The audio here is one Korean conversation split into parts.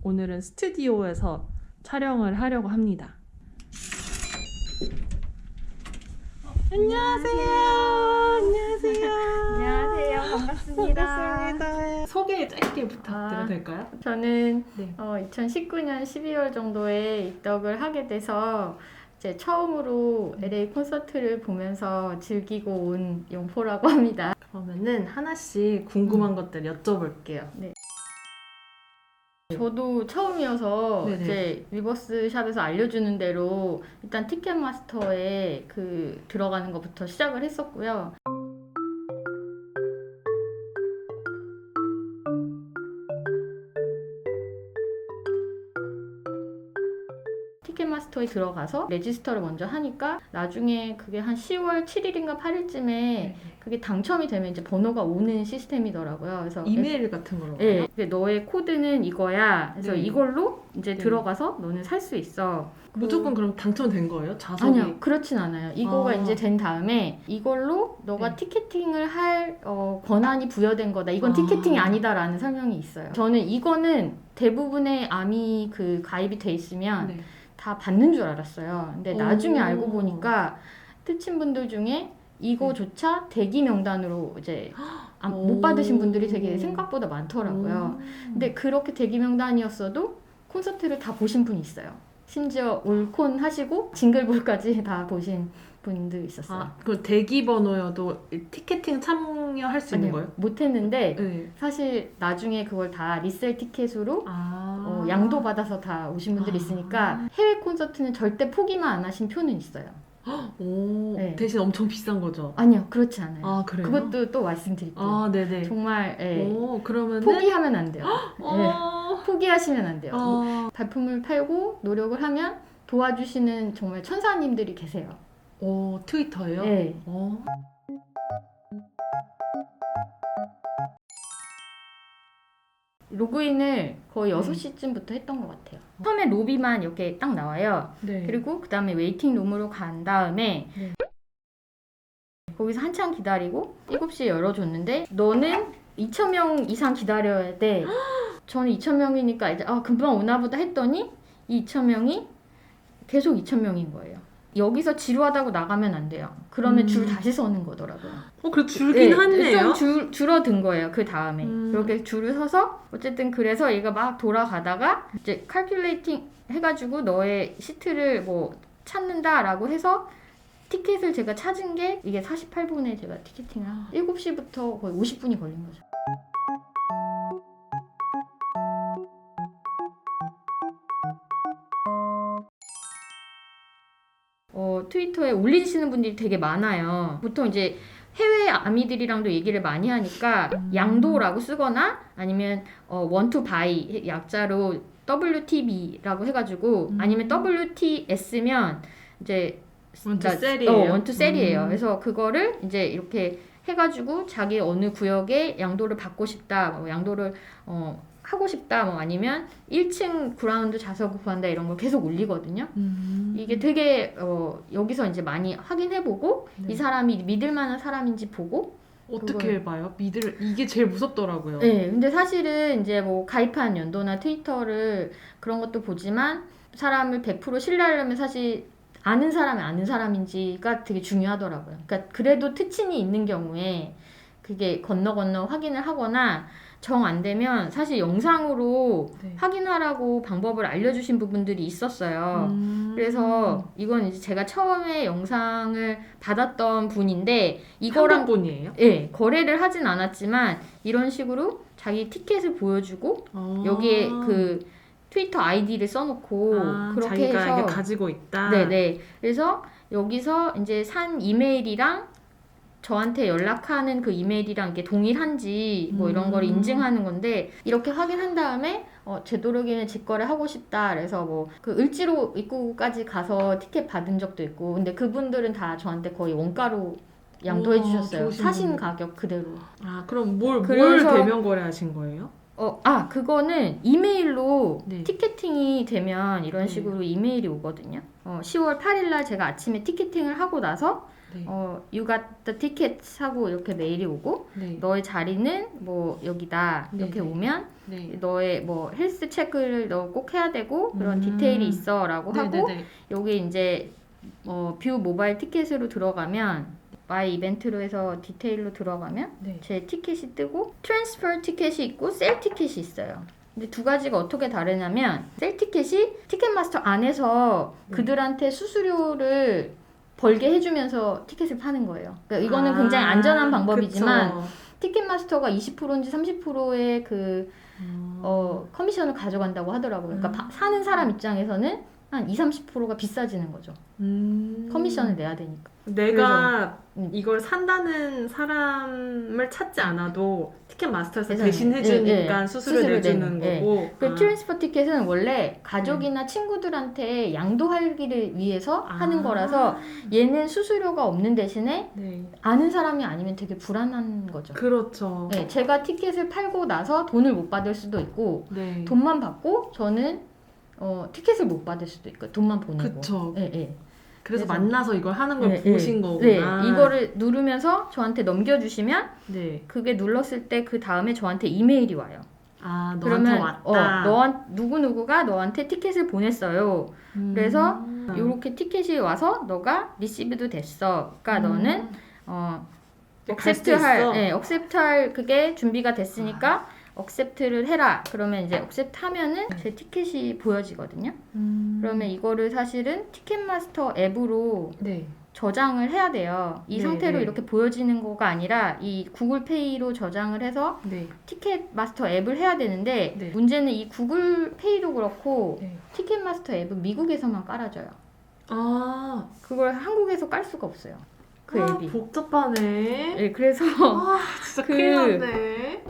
오늘은 스튜디오에서 촬영을 하려고 합니다. 안녕하세요. 안녕하세요. 안녕하세요. 반갑습니다. 반갑습니다. 소개 짧게 부탁드려도 될까요? 저는 네. 2019년 12월 정도에 입덕을 하게 돼서 이제 처음으로 LA 콘서트를 보면서 즐기고 온 용포라고 합니다. 그러면은 하나씩 궁금한 것들 여쭤볼게요. 저도 처음이어서 네네. 이제 위버스 샵에서 알려주는 대로 일단 티켓마스터에 들어가는 것부터 시작을 했었고요. 티켓마스터에 들어가서 레지스터를 먼저 하니까 나중에 그게 한 10월 7일인가 8일쯤에 그게 당첨이 되면 이제 번호가 오는 시스템이더라고요. 그래서 이메일 같은 걸로. 네, 너의 코드는 이거야. 그래서 네. 이걸로 이제 네. 들어가서 너는 살 수 있어. 무조건 그럼 당첨된 거예요? 자석이? 아니요, 그렇진 않아요. 이거가 이제 된 다음에 이걸로 너가 네. 티켓팅을 할 권한이 부여된 거다. 이건 티켓팅이 아니다라는 설명이 있어요. 저는 이거는 대부분의 암이 가입이 돼 있으면 네. 다 받는 줄 알았어요. 근데 오. 나중에 알고 보니까 특친 분들 중에 이거조차 대기 명단으로 이제 못 받으신 분들이 되게 생각보다 많더라고요. 근데 그렇게 대기 명단이었어도 콘서트를 다 보신 분이 있어요. 심지어 올콘 하시고 징글볼까지 다 보신 분도 있었어요. 아, 그 대기 번호여도 티켓팅 참여할 수 있는 거예요? 못했는데 네. 사실 나중에 그걸 다 리셀 티켓으로 양도 받아서 다 오신 분들이 있으니까 해외 콘서트는 절대 포기만 안 하신 표는 있어요. 오, 네. 대신 엄청 비싼 거죠? 아니요, 그렇지 않아요. 아, 그래요? 그것도 또 말씀드릴게요. 아, 네네. 정말 오, 그러면은 포기하면 안 돼요. 어, 포기하시면 안 돼요. 어, 발품을 팔고 노력을 하면 도와주시는 정말 천사님들이 계세요. 트위터예요? 네. 로그인을 거의 6시쯤부터 했던 것 같아요. 처음에 로비만 이렇게 딱 나와요. 네. 그리고 그 다음에 웨이팅 룸으로 간 다음에 네. 거기서 한참 기다리고 7시에 열어줬는데 너는 2,000명 이상 기다려야 돼. 저는 2,000명이니까 이제 금방 오나 보다 했더니 이 2,000명이 계속 2,000명인 거예요. 여기서 지루하다고 나가면 안 돼요. 그러면 줄 다시 서는 거더라고요. 그 줄긴 하네요. 좀 줄어든 거예요. 그 다음에 그렇게 줄을 서서 어쨌든 그래서 얘가 막 돌아가다가 이제 칼큘레이팅 해가지고 너의 시트를 뭐 찾는다라고 해서 티켓을 제가 찾은 게 이게 48분에 제가 티켓팅을 7시부터 거의 50분이 걸린 거죠. 트위터에 올리시는 분들이 되게 많아요. 보통 이제 해외 아미들이랑도 얘기를 많이 하니까 양도라고 쓰거나 아니면 want to buy 약자로 WTB라고 해가지고 아니면 WTS면 이제 원투셀이에요. 원투셀이에요. 그래서 그거를 이제 이렇게 해가지고 자기 어느 구역에 양도를 받고 싶다, 뭐 양도를 하고 싶다, 뭐 아니면 1층 그라운드 좌석을 구한다 이런 걸 계속 올리거든요. 이게 되게 여기서 이제 많이 확인해보고 네. 이 사람이 믿을만한 사람인지 보고 어떻게 봐요? 이게 제일 무섭더라고요. 네, 근데 사실은 이제 뭐 가입한 연도나 트위터를 그런 것도 보지만 사람을 100% 신뢰하려면 사실 아는 사람인지가 되게 중요하더라고요. 그러니까 그래도 특친이 있는 경우에 그게 건너 확인을 하거나 정 안 되면 사실 영상으로 네. 확인하라고 방법을 알려주신 부분들이 있었어요. 그래서 이건 이제 제가 처음에 영상을 받았던 분인데 이거랑 분이에요? 네, 거래를 하진 않았지만 이런 식으로 자기 티켓을 보여주고 여기에 그 트위터 아이디를 써놓고 그렇게 자기가 해서 이게 가지고 있다. 네네. 그래서 여기서 이제 산 이메일이랑 저한테 연락하는 그 이메일이랑 이게 동일한지 뭐 이런 걸 인증하는 건데 이렇게 확인한 다음에 되도록이면 직거래 하고 싶다. 그래서 뭐 그 을지로 입구까지 가서 티켓 받은 적도 있고 근데 그분들은 다 저한테 거의 원가로 양도해 주셨어요. 좋으신 사신 분들. 가격 그대로. 그럼 뭘 그래서- 대면 거래하신 거예요? 그거는 이메일로 네. 티켓팅이 되면 이런 네. 식으로 이메일이 오거든요. 10월 8일날 제가 아침에 티켓팅을 하고 나서 네. You got the tickets 하고 이렇게 메일이 오고 네. 너의 자리는 뭐 여기다 이렇게 네. 오면 네. 너의 뭐 헬스 체크를 너 꼭 해야 되고 그런 음. 디테일이 있어라고 네, 하고 네, 네. 여기 이제 뷰 모바일 티켓으로 들어가면 마이 이벤트로 해서 디테일로 들어가면 네. 제 티켓이 뜨고 트랜스퍼 티켓이 있고 셀 티켓이 있어요. 근데 두 가지가 어떻게 다르냐면 셀 티켓이 티켓마스터 안에서 네. 그들한테 수수료를 벌게 해주면서 티켓을 파는 거예요. 그러니까 이거는 아, 굉장히 안전한 방법이지만 그쵸. 티켓마스터가 20%인지 30%의 그 커미션을 가져간다고 하더라고요. 그러니까 사는 사람 입장에서는 한 20-30%가 비싸지는 거죠. 커미션을 내야 되니까. 내가 그래서, 이걸 산다는 사람을 찾지 않아도 티켓 마스터에서 그래서, 대신 해주니까 예, 수수료 수수료 내주는 내는, 거고. 그 트랜스퍼 티켓은 원래 가족이나 친구들한테 양도하기를 위해서 하는 거라서 얘는 수수료가 없는 대신에 네. 아는 사람이 아니면 되게 불안한 거죠. 그렇죠. 네, 제가 티켓을 팔고 나서 돈을 못 받을 수도 있고 네. 돈만 받고 저는 티켓을 못 받을 수도 있고 돈만 보내고. 그쵸. 예, 예. 그래서 그래서- 만나서 이걸 하는 걸 네, 보신 네. 거구나. 네, 이거를 누르면서 저한테 넘겨주시면 네. 그게 눌렀을 때 그 다음에 저한테 이메일이 와요. 아, 너한테 그러면 왔다. 누구누구가 너한테 티켓을 보냈어요. 그래서 요렇게 티켓이 와서 너가 리시브도 됐어. 그러니까 너는 갈수 있어? 억셉트할 그게 준비가 됐으니까 억셉트를 해라. 그러면 이제 억셉트 하면은 제 티켓이 보여지거든요. 그러면 이거를 사실은 티켓마스터 앱으로 네. 저장을 해야 돼요. 이 네, 상태로 네. 이렇게 보여지는 거가 아니라 이 구글페이로 저장을 해서 네. 티켓마스터 앱을 해야 되는데 네. 문제는 이 구글페이도 그렇고 네. 티켓마스터 앱은 미국에서만 깔아줘요. 아, 그걸 한국에서 깔 수가 없어요. 그 앱이. 복잡하네. 네, 그래서 아, 진짜 그- 큰일 났네.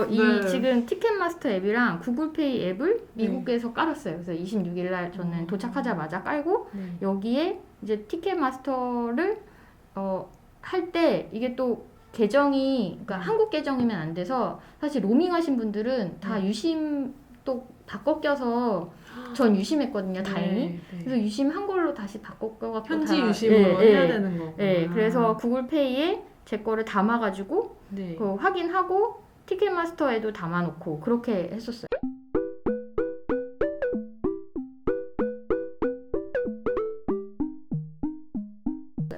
이 네. 지금 티켓마스터 앱이랑 구글페이 앱을 미국에서 깔았어요. 그래서 26일 날 저는 도착하자마자 깔고 네. 여기에 이제 티켓마스터를 할 때 이게 또 계정이 그러니까 한국 계정이면 안 돼서 사실 로밍하신 분들은 다 유심 또 바꿔 껴서 전 유심했거든요. 다행히. 네, 네. 그래서 유심한 걸로 다시 바꿔 껴갖고 현지 다- 유심으로 예, 해야 예. 되는 거구나. 네, 그래서 구글페이에 제 거를 담아가지고 네. 그 확인하고 티켓마스터에도 담아놓고 그렇게 했었어요.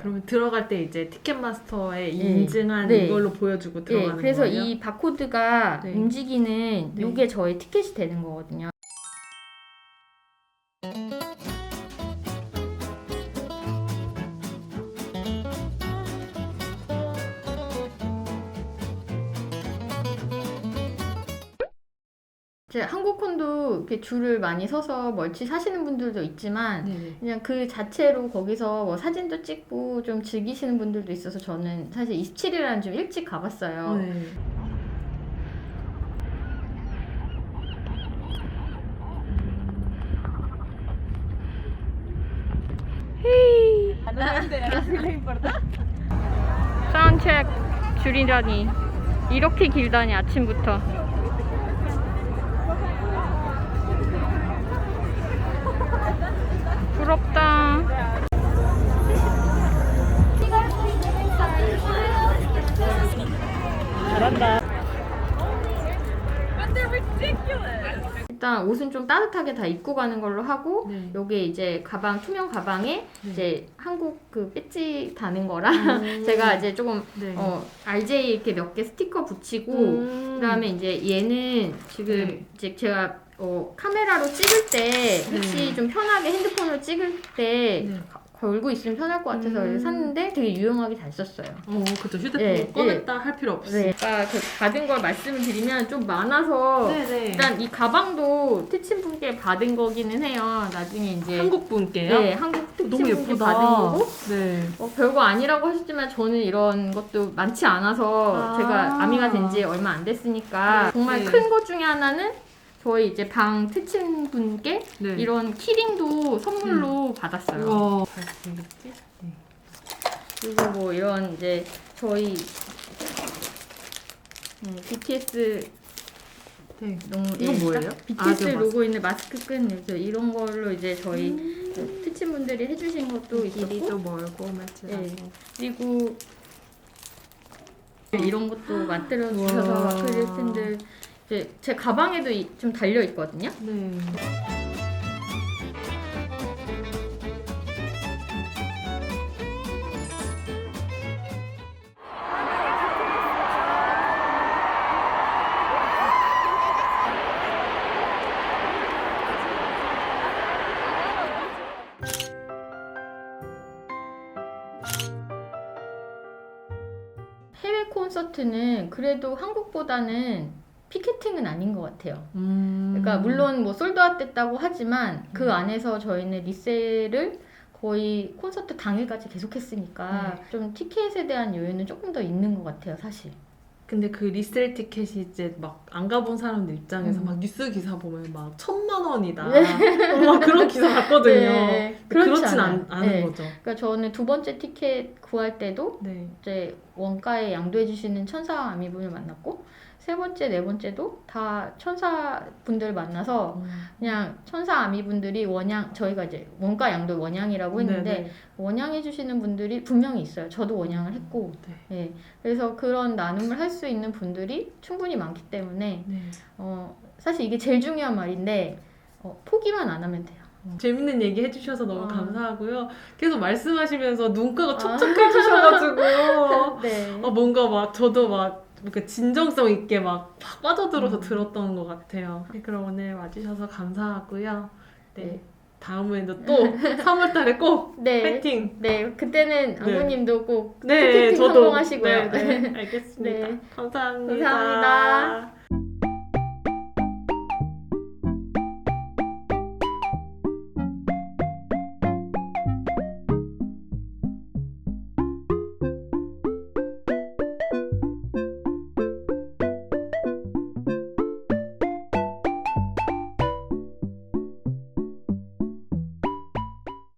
그러면 들어갈 때 이제 티켓마스터에 네. 인증한 네. 이걸로 보여주고 네, 들어가는 그래서 거예요? 이 바코드가 네. 움직이는 네. 이게 저의 티켓이 되는 거거든요. 이제 한국콘도 이렇게 줄을 많이 서서 멀티 사시는 분들도 있지만 네네. 그냥 그 자체로 거기서 뭐 사진도 찍고 좀 즐기시는 분들도 있어서 저는 사실 27일에는 좀 일찍 가봤어요. 네. 사운드체크 줄이라니 이렇게 길다니 아침부터. 부럽다. 잘한다. 일단 옷은 좀 따뜻하게 다 입고 가는 걸로 하고 네. 요게 이제 가방 투명 가방에 네. 이제 한국 그 배지 다는 거랑 제가 이제 조금 네. RJ 이렇게 몇 개 스티커 붙이고 그다음에 이제 얘는 지금 네. 이제 제가 카메라로 찍을 때 혹시 좀 편하게 핸드폰으로 찍을 때 네. 걸고 있으면 편할 것 같아서 이렇게 샀는데 되게 유용하게 잘 썼어요. 그쵸. 휴대폰 네, 꺼냈다 할 필요 없이. 네. 그러니까 그 받은 걸 말씀을 드리면 좀 많아서 네네. 일단 이 가방도 티친 분께 받은 거기는 해요. 나중에 이제 한국 분께요? 네, 한국 티친 너무 분께 예쁘다. 받은 거고 네. 별거 아니라고 하셨지만 저는 이런 것도 많지 않아서 제가 아미가 된 지 얼마 안 됐으니까 네. 정말 네. 큰 것 중에 하나는 저희 이제 방 트친 분께 네. 이런 키링도 선물로 받았어요. 우와. 잘 되겠지? 네. 그리고 뭐 이런 이제 저희 BTS 네. 너무 이거 예, 뭐예요? 딱 BTS 네, 로고 있는 마스크 끈 이런 걸로 이제 저희 티치분들이 해주신 것도 길이도 있었고 멀고 매치라서. 네. 그리고 이런 것도 만들어 주셔서 우와. 아크릴 펜들 이제 제 가방에도 좀 달려 있거든요. 네. 해외 콘서트는 그래도 한국보다는 피케팅은 아닌 것 같아요. 그러니까 물론 뭐 솔드아웃 됐다고 하지만 그 안에서 저희는 리셀을 거의 콘서트 당일까지 계속했으니까 좀 티켓에 대한 여유는 조금 더 있는 것 같아요, 사실. 근데 그 리셀 티켓이 이제 막 안 가본 사람들 입장에서 막 뉴스 기사 보면 막 1,000만 원이다. 막 그런 기사 봤거든요. 네, 그렇지 그렇진 않아요. 않은 네. 거죠. 그러니까 저는 두 번째 티켓 구할 때도 네. 이제 원가에 양도해 주시는 천사 아미분을 만났고 세 번째, 네 번째도 다 천사 분들 만나서 그냥 천사 아미분들이 저희가 이제 원가 양도 원양이라고 했는데 네네. 원양해 주시는 분들이 분명히 있어요. 저도 원양을 했고 네. 예. 그래서 그런 나눔을 할 수 있는 분들이 충분히 많기 때문에 네. 사실 이게 제일 중요한 말인데 포기만 안 하면 돼요. 재밌는 얘기 해주셔서 너무 아. 감사하고요. 계속 말씀하시면서 눈가가 촉촉해지셔가지고 네. 뭔가 막 저도 막 이렇게 진정성 있게 막 팍 빠져들어서 음. 들었던 것 같아요. 네, 그럼 오늘 와주셔서 감사하고요. 네. 네. 다음에도 또 3월달에 꼭 네. 파이팅! 네. 그때는 네. 아버님도 꼭 네, 티켓팅 저도 성공하시고요. 네, 네, 알겠습니다. 네. 감사합니다. 감사합니다.